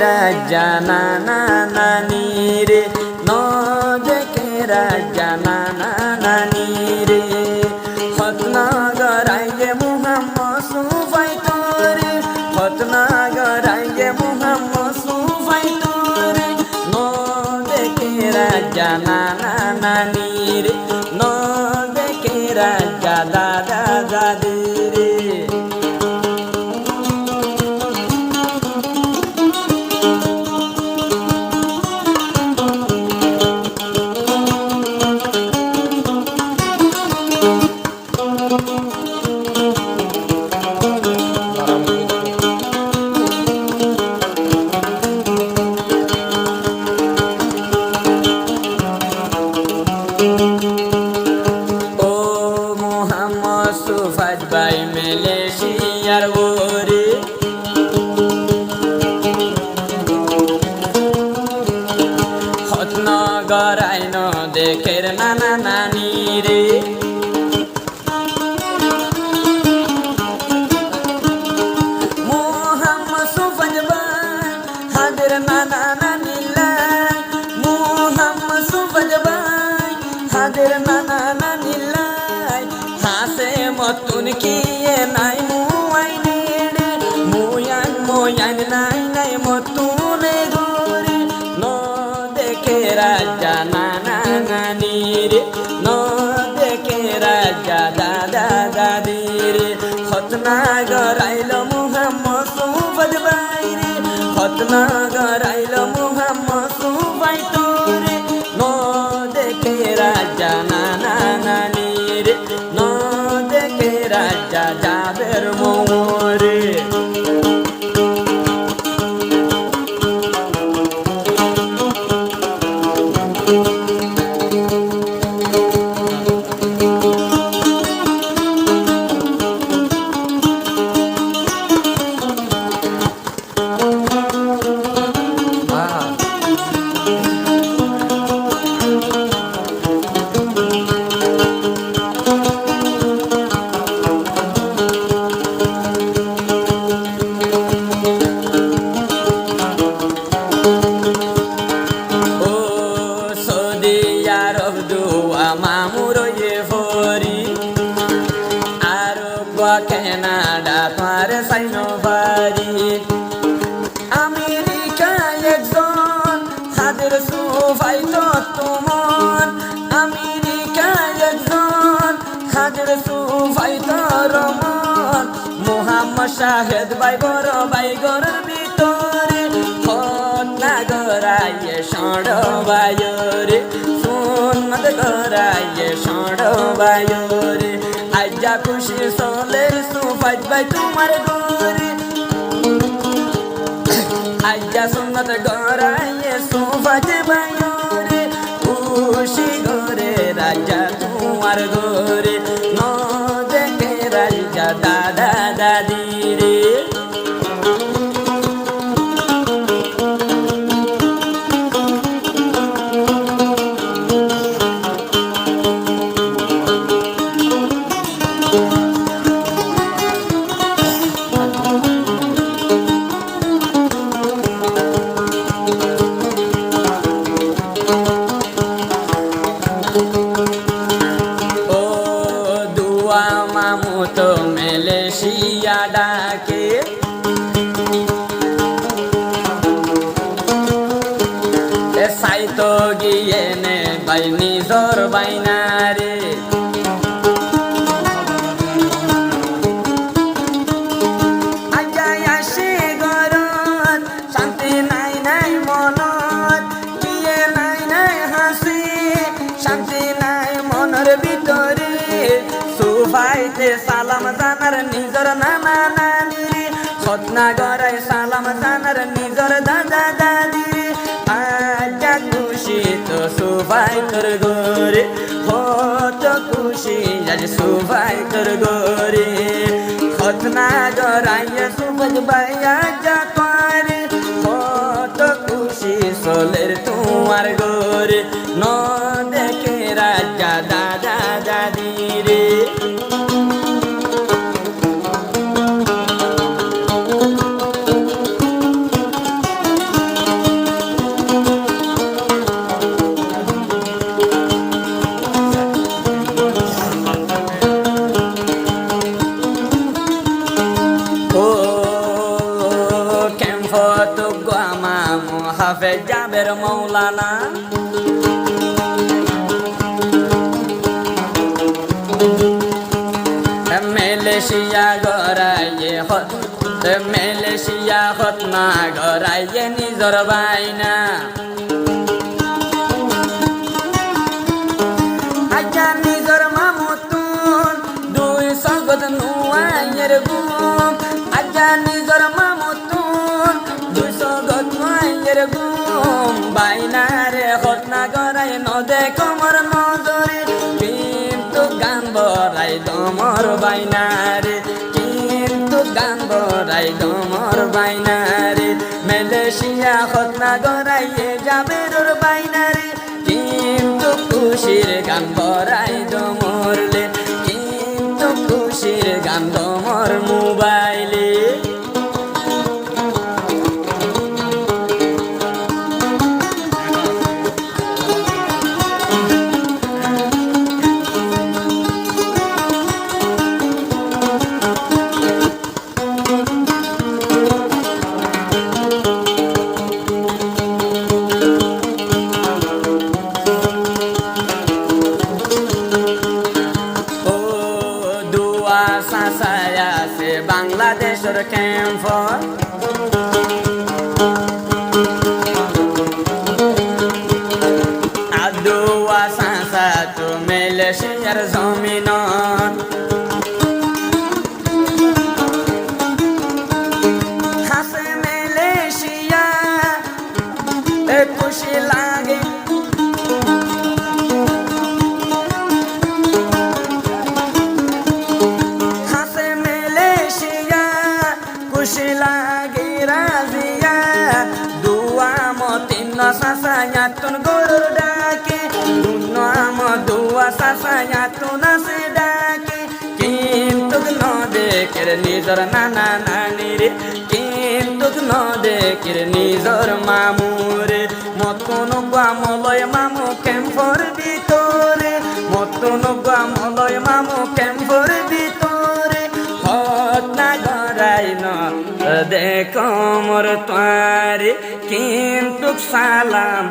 রাজা নানা নানি রে, ন দেখে রাজা নানা নানি রে। হতনগর আইয়ে মুহাম্মদ সুফাই তোরে, হতনগর আইয়ে মুহাম্মদ সুফাই তোরে, ন দেখে রাজা নানা নানি রে, ন দেখে রাজা দাদা দাদি রে। সুফাত ভাই মালয়েশিয়ার ওরে, হতনগর আইন দেখের নানা নানি রে। মুহাম্মদ সুফাত ভাই হাদের নানা নানি লাই, মুহাম্মদ সুফাত ভাই হাদের নানা নানি লাই। হাসে মতুন কিয়ে নাই মুয়াইনে রে, মুয়ান মুয়ান নাই নাই মতুনে গোরে, ন দেখে রাজা নানা নানি রে, ন দেখে রাজা দাদা দাদি রে। হতনগর আইল মুহাম্মদ সুফাত ভাই রে, হতনগর আইল মুহাম্মদ সুফাই তোরে, ন দেখে রাজা নানা নানি রে, ন দেখে রাজা যাবের মোরে। কানাডা পার সাইনো বাড়ি, আমেরিকায় একজন হাদের সুফাই তোমার, আমেরিকায় একজন হাদের সুফাই রমন। মুহাম্মদ শাহেদ ভাই বড় ভাই ঘরের ভিতরে, হতনগরাইয়ে ষড় বায়রে, সুন্নত গরাইয়ে ষড় বায়রে। আইজা খুশি চলে সুফাত ভাই তোমার ঘরে, আইজা সুন্নত গরাইয়ে সুফাত ভাই রে, খুশি ঘরে রাজা তোমার ঘরে, ন দেখে রাজা দাদা দাদি রে। তো মালয়েশিয়া ডাকে, সাইতো গিয়ে নে ভাই নিজর বাইনা রে। আজাই আসে গরত শান্তি নাই নাই মনত, গিয়ে নাই নাই হাসি শান্তি নাই মনের ভিতরে। সুফাইতে সালাম জানার নিজর নানা নানি রে, হতনগরায় সালাম জানার নিজর দাদা দাদি রে। আজা খুশি তো সুফাই তোর ঘরে, হত খুশি আজ সুফাই তোর ঘরে। হতনগরায় সুফাত ভাই আজা করে, হত খুশি সোলের তোমার ঘরে, ন দেখে রাজা দাদা দাদি রে। ফটো গামাম হাফেজ জাবের মৌলানা মেলেশিয়া গড়াইয়ে মেলেশিয়া হতনা গড়াইয়ে নিজর বাইনা আজ্ঞা নিজর মামতুন দুই সগত নুয়াইয়ের গুম আজ্ঞা নিজর মামতুন দুই সগত নুয়াইয়ের গুম বাইনারে হতনা গড়াই নদে কমর নজরে কিন্তু গান বড়াই দমর বাইনারে কিন্তু গান বড়াই দমর বাইনারে মেলেশিয়া হতনা গড়াইয়ে যাবে ওর বাইনারে কিন্তু খুশির গান বড়াই দমরলে কিন্তু খুশির গান দমর মোবাইলে সাসায়াছে বাংলাদেশের ক্যাম্প আদুয়া সাসা তো মেলেশিয়ার জমিন হাসে মেলেশিয়া খুশি লাগে খুশি লাগে রাজিয়া দুয়া মতিন সাসায়াতুন গরুর ডাকে দুনাম দুয়া সাসায়াতুন আসে ডাকে কিন্তু ন দেখের নিজর নানা নানিরে কিন্তু ন দেখের নিজর মামুরে মতন গামলয় মামু ক্যাম্পর ভিতরে মতন গামলয় মামু ক্যাম্পর ভিতরে হতনা গড়াই ন দেখো মোর তারে কিন্তু সালাম